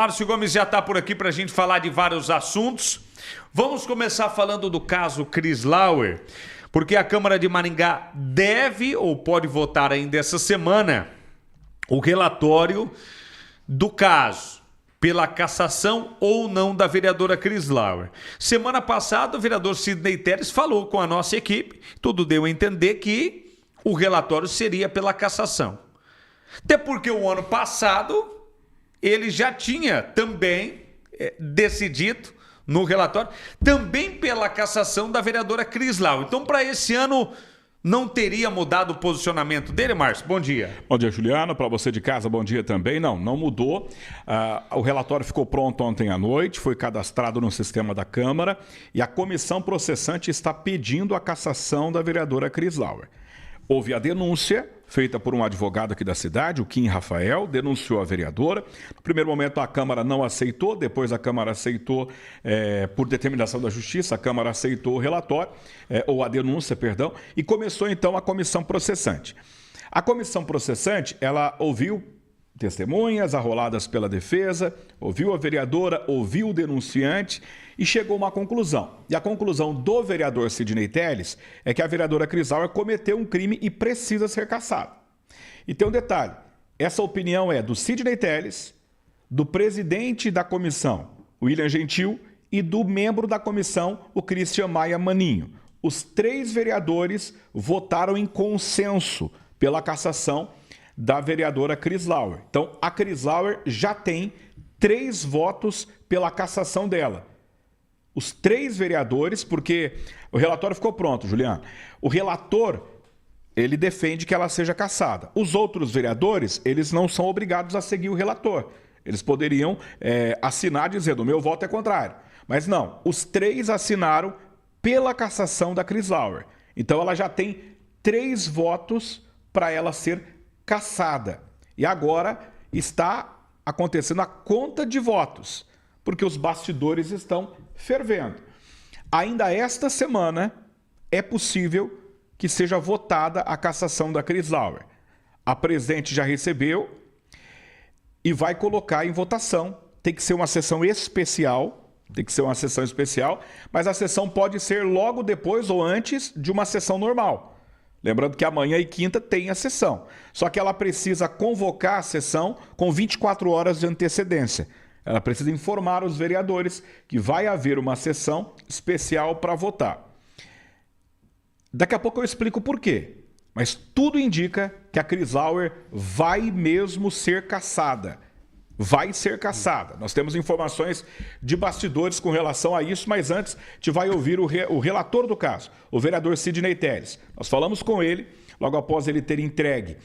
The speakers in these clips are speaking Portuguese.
Márcio Gomes já está por aqui para a gente falar de vários assuntos. Vamos começar falando do caso Chris Lauer, porque a Câmara de Maringá deve ou pode votar ainda essa semana o relatório do caso, pela cassação ou não da vereadora Chris Lauer. Semana passada, o vereador Sidney Teres falou com a nossa equipe, tudo deu a entender que o relatório seria pela cassação. Até porque o ano passado ele já tinha também decidido no relatório, também pela cassação da vereadora Chris Lauer. Então, para esse ano, não teria mudado o posicionamento dele, Márcio? Bom dia. Bom dia, Juliano. Para você de casa, bom dia também. Não mudou. O relatório ficou pronto ontem à noite, foi cadastrado no sistema da Câmara e a comissão processante está pedindo a cassação da vereadora Chris Lauer. Houve a denúncia feita por um advogado aqui da cidade, o Kim Rafael, denunciou a vereadora. No primeiro momento a Câmara não aceitou, depois a Câmara aceitou por determinação da Justiça, a Câmara aceitou o relatório, ou a denúncia, perdão, e começou então a comissão processante. A comissão processante, ela ouviu testemunhas arroladas pela defesa, ouviu a vereadora, ouviu o denunciante e chegou a uma conclusão. E a conclusão do vereador Sidney Teles é que a vereadora Chris Lauer cometeu um crime e precisa ser cassada. E tem um detalhe, essa opinião é do Sidney Teles, do presidente da comissão, William Gentil, e do membro da comissão, o Christian Maia Maninho. Os 3 vereadores votaram em consenso pela cassação da vereadora Chris Lauer. Então, a Chris Lauer já tem 3 votos pela cassação dela. Os 3 vereadores, porque o relatório ficou pronto, Juliano. O relator, ele defende que ela seja cassada. Os outros vereadores, eles não são obrigados a seguir o relator. Eles poderiam assinar dizendo, o meu voto é contrário. Mas não, os 3 assinaram pela cassação da Chris Lauer. Então, ela já tem 3 votos para ela ser cassada. E agora está acontecendo a conta de votos, porque os bastidores estão fervendo. Ainda esta semana é possível que seja votada a cassação da Chris Lauer. A presidente já recebeu e vai colocar em votação. Tem que ser uma sessão especial, mas a sessão pode ser logo depois ou antes de uma sessão normal. Lembrando que amanhã e quinta tem a sessão. Só que ela precisa convocar a sessão com 24 horas de antecedência. Ela precisa informar os vereadores que vai haver uma sessão especial para votar. Daqui a pouco eu explico por quê. Mas tudo indica que a Chris Lauer vai mesmo ser cassada. Vai ser cassada. Nós temos informações de bastidores com relação a isso, mas antes a gente vai ouvir o relator do caso, o vereador Sidney Teles. Nós falamos com ele, logo após ele ter entregue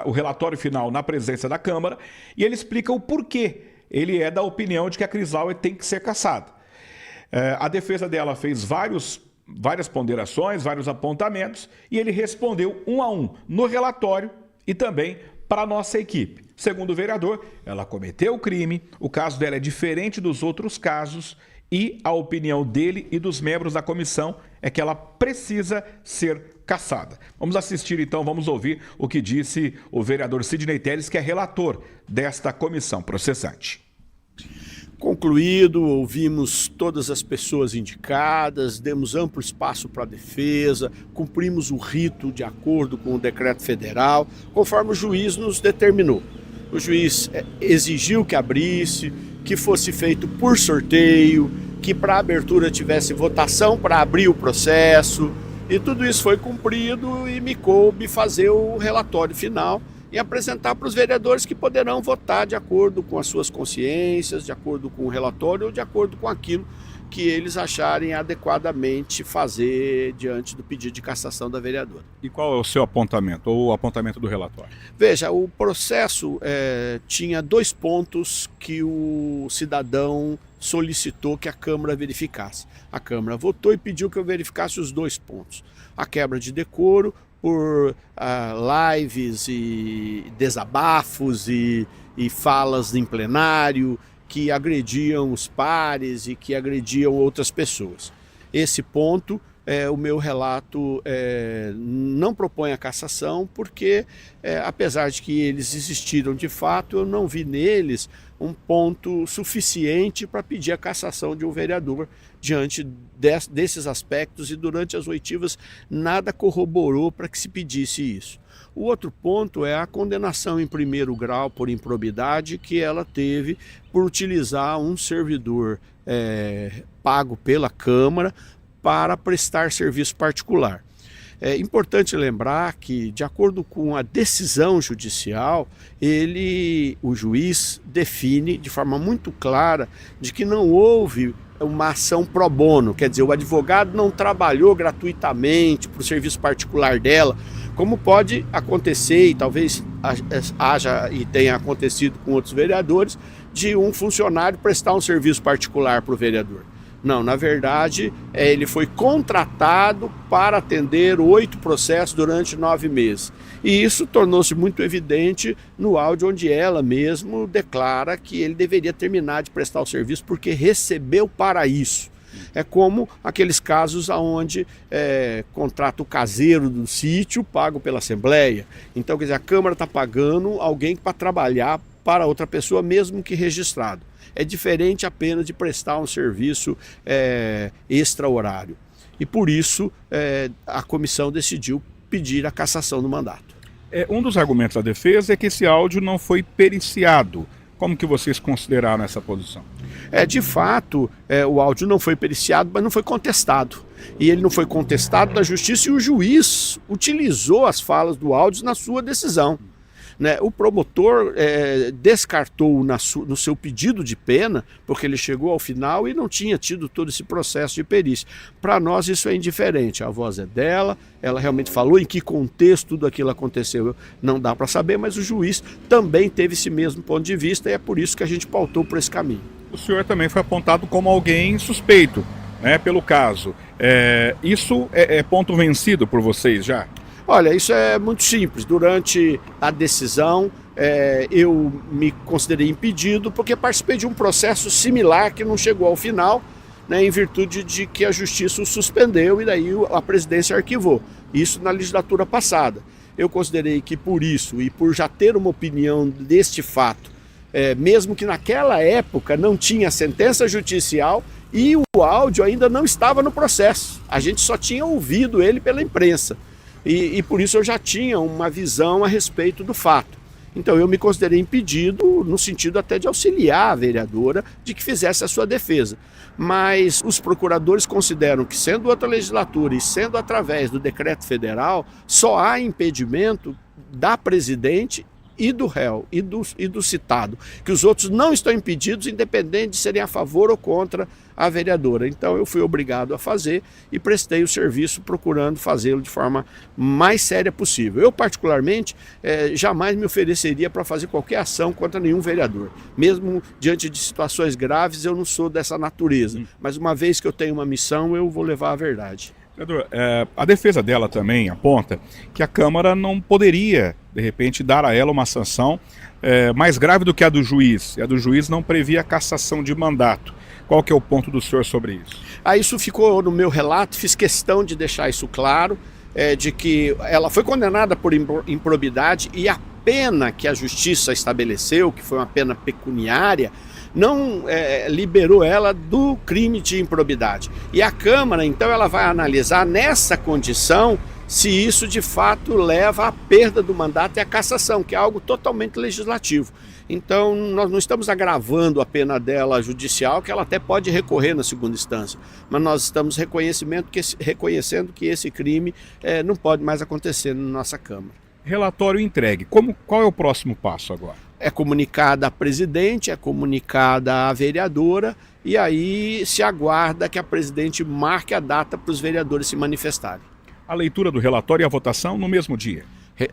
o relatório final na presença da Câmara, e ele explica o porquê ele é da opinião de que a Chris Lauer tem que ser cassada. A defesa dela fez várias ponderações, vários apontamentos, e ele respondeu um a um no relatório e também para a nossa equipe. Segundo o vereador, ela cometeu o crime, o caso dela é diferente dos outros casos e a opinião dele e dos membros da comissão é que ela precisa ser cassada. Vamos assistir então, vamos ouvir o que disse o vereador Sidney Teles, que é relator desta comissão processante. Concluído, ouvimos todas as pessoas indicadas, demos amplo espaço para a defesa, cumprimos o rito de acordo com o decreto federal, conforme o juiz nos determinou. O juiz exigiu que abrisse, que fosse feito por sorteio, que para a abertura tivesse votação para abrir o processo, e tudo isso foi cumprido e me coube fazer o relatório final e apresentar para os vereadores que poderão votar de acordo com as suas consciências, de acordo com o relatório ou de acordo com aquilo que eles acharem adequadamente fazer diante do pedido de cassação da vereadora. E qual é o seu apontamento, ou o apontamento do relatório? Veja, o processo tinha 2 pontos que o cidadão solicitou que a Câmara verificasse. A Câmara votou e pediu que eu verificasse os 2 pontos. A quebra de decoro por lives e desabafos e falas em plenário que agrediam os pares e que agrediam outras pessoas. Esse ponto o meu relato não propõe a cassação, porque, apesar de que eles existiram de fato, eu não vi neles um ponto suficiente para pedir a cassação de um vereador diante desses aspectos, e durante as oitivas nada corroborou para que se pedisse isso. O outro ponto é a condenação em primeiro grau por improbidade que ela teve por utilizar um servidor pago pela Câmara para prestar serviço particular. É importante lembrar que, de acordo com a decisão judicial, o juiz define de forma muito clara de que não houve uma ação pro bono, quer dizer, o advogado não trabalhou gratuitamente para o serviço particular dela, como pode acontecer, e talvez haja e tenha acontecido com outros vereadores, de um funcionário prestar um serviço particular para o vereador. Não, na verdade, ele foi contratado para atender 8 processos durante 9 meses. E isso tornou-se muito evidente no áudio onde ela mesmo declara que ele deveria terminar de prestar o serviço porque recebeu para isso. É como aqueles casos onde contrata o caseiro do sítio pago pela Assembleia. Então, quer dizer, a Câmara está pagando alguém para trabalhar para outra pessoa, mesmo que registrado. É diferente apenas de prestar um serviço extra-horário. E por isso a comissão decidiu pedir a cassação do mandato. Um dos argumentos da defesa é que esse áudio não foi periciado. Como que vocês consideraram essa posição? De fato, o áudio não foi periciado, mas não foi contestado. E ele não foi contestado na justiça, e o juiz utilizou as falas do áudio na sua decisão. O promotor descartou no seu pedido de pena, porque ele chegou ao final e não tinha tido todo esse processo de perícia. Para nós isso é indiferente, a voz é dela, ela realmente falou, em que contexto tudo aquilo aconteceu não dá para saber, mas o juiz também teve esse mesmo ponto de vista, e é por isso que a gente pautou por esse caminho. O senhor também foi apontado como alguém suspeito, pelo caso. Isso é ponto vencido por vocês já? Olha, isso é muito simples. Durante a decisão, eu me considerei impedido porque participei de um processo similar que não chegou ao final, em virtude de que a justiça o suspendeu e daí a presidência arquivou. Isso na legislatura passada. Eu considerei que por isso e por já ter uma opinião deste fato, mesmo que naquela época não tinha sentença judicial e o áudio ainda não estava no processo, a gente só tinha ouvido ele pela imprensa. E por isso eu já tinha uma visão a respeito do fato. Então eu me considerei impedido no sentido até de auxiliar a vereadora de que fizesse a sua defesa. Mas os procuradores consideram que, sendo outra legislatura e sendo através do decreto federal, só há impedimento da presidente e do réu e do citado, que os outros não estão impedidos, independente de serem a favor ou contra a vereadora. Então eu fui obrigado a fazer e prestei o serviço procurando fazê-lo de forma mais séria possível. Eu, particularmente, jamais me ofereceria para fazer qualquer ação contra nenhum vereador. Mesmo diante de situações graves, eu não sou dessa natureza. Mas uma vez que eu tenho uma missão, eu vou levar a verdade. Vereador, a defesa dela também aponta que a Câmara não poderia, de repente, dar a ela uma sanção mais grave do que a do juiz. E a do juiz não previa a cassação de mandato. Qual que é o ponto do senhor sobre isso? Isso ficou no meu relato, fiz questão de deixar isso claro, de que ela foi condenada por improbidade e a pena que a justiça estabeleceu, que foi uma pena pecuniária, não liberou ela do crime de improbidade. E a Câmara, então, ela vai analisar nessa condição se isso de fato leva à perda do mandato e à cassação, que é algo totalmente legislativo. Então, nós não estamos agravando a pena dela judicial, que ela até pode recorrer na segunda instância, mas nós estamos reconhecendo que esse crime não pode mais acontecer na nossa Câmara. Relatório entregue. Qual é o próximo passo agora? É comunicada a presidente, é comunicada a vereadora, e aí se aguarda que a presidente marque a data para os vereadores se manifestarem. A leitura do relatório e a votação no mesmo dia?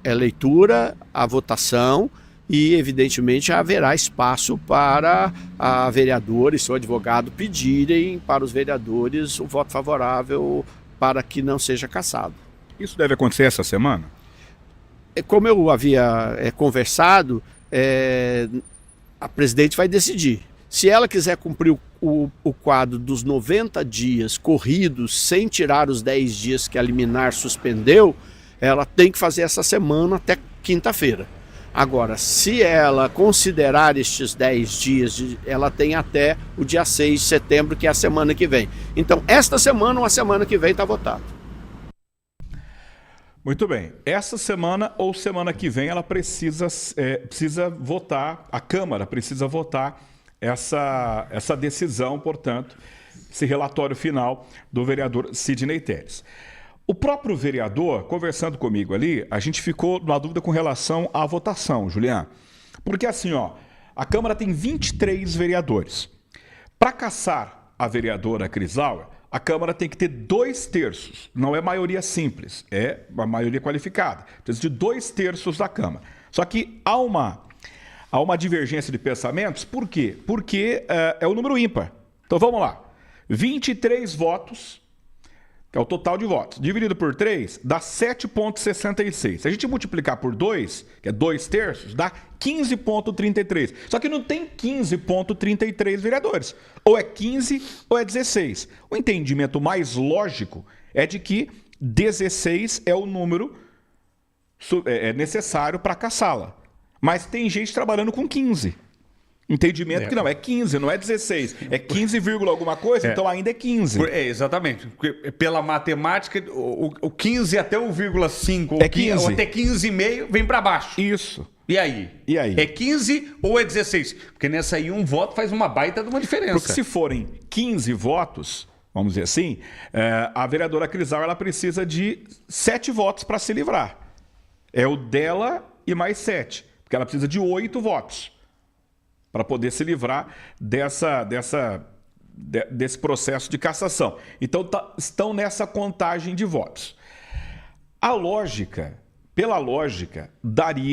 É leitura, a votação, e evidentemente haverá espaço para a vereadora e seu advogado pedirem para os vereadores o voto favorável para que não seja cassado. Isso deve acontecer essa semana? Como eu havia conversado, a presidente vai decidir Se ela quiser cumprir o quadro dos 90 dias corridos, sem tirar os 10 dias que a liminar suspendeu, ela tem que fazer essa semana até quinta-feira. Agora, se ela considerar estes 10 dias, ela tem até o dia 6 de setembro, que é a semana que vem. Então, esta semana ou a semana que vem está votado. Muito bem. Essa semana ou semana que vem ela precisa votar, a Câmara precisa votar essa decisão, portanto, esse relatório final do vereador Sidney Telles. O próprio vereador, conversando comigo ali, a gente ficou na dúvida com relação à votação, Julián. Porque assim, a Câmara tem 23 vereadores. Para cassar a vereadora Crislauer, a Câmara tem que ter 2/3. Não é maioria simples, é uma maioria qualificada. Precisa de 2/3 da Câmara. Só que há uma divergência de pensamentos. Por quê? Porque é o número ímpar. Então vamos lá. 23 votos, que é o total de votos, dividido por 3, dá 7,66. Se a gente multiplicar por 2, que é 2/3, dá 15,33. Só que não tem 15,33 vereadores. Ou é 15 ou é 16. O entendimento mais lógico é de que 16 é o número necessário para caçá-la. Mas tem gente trabalhando com 15. Entendimento que não é 15, não é 16. É 15, alguma coisa, então ainda é 15. Exatamente. Porque pela matemática, o 15 até o 0,5 é 15. Ou até 15,5 vem para baixo. Isso. E aí? É 15 ou é 16? Porque nessa aí um voto faz uma baita de uma diferença. Porque se forem 15 votos, vamos dizer assim, a vereadora Crislauer ela precisa de 7 votos para se livrar. É o dela e mais 7. Porque ela precisa de 8 votos para poder se livrar desse processo de cassação. Então estão nessa contagem de votos. Pela lógica, daria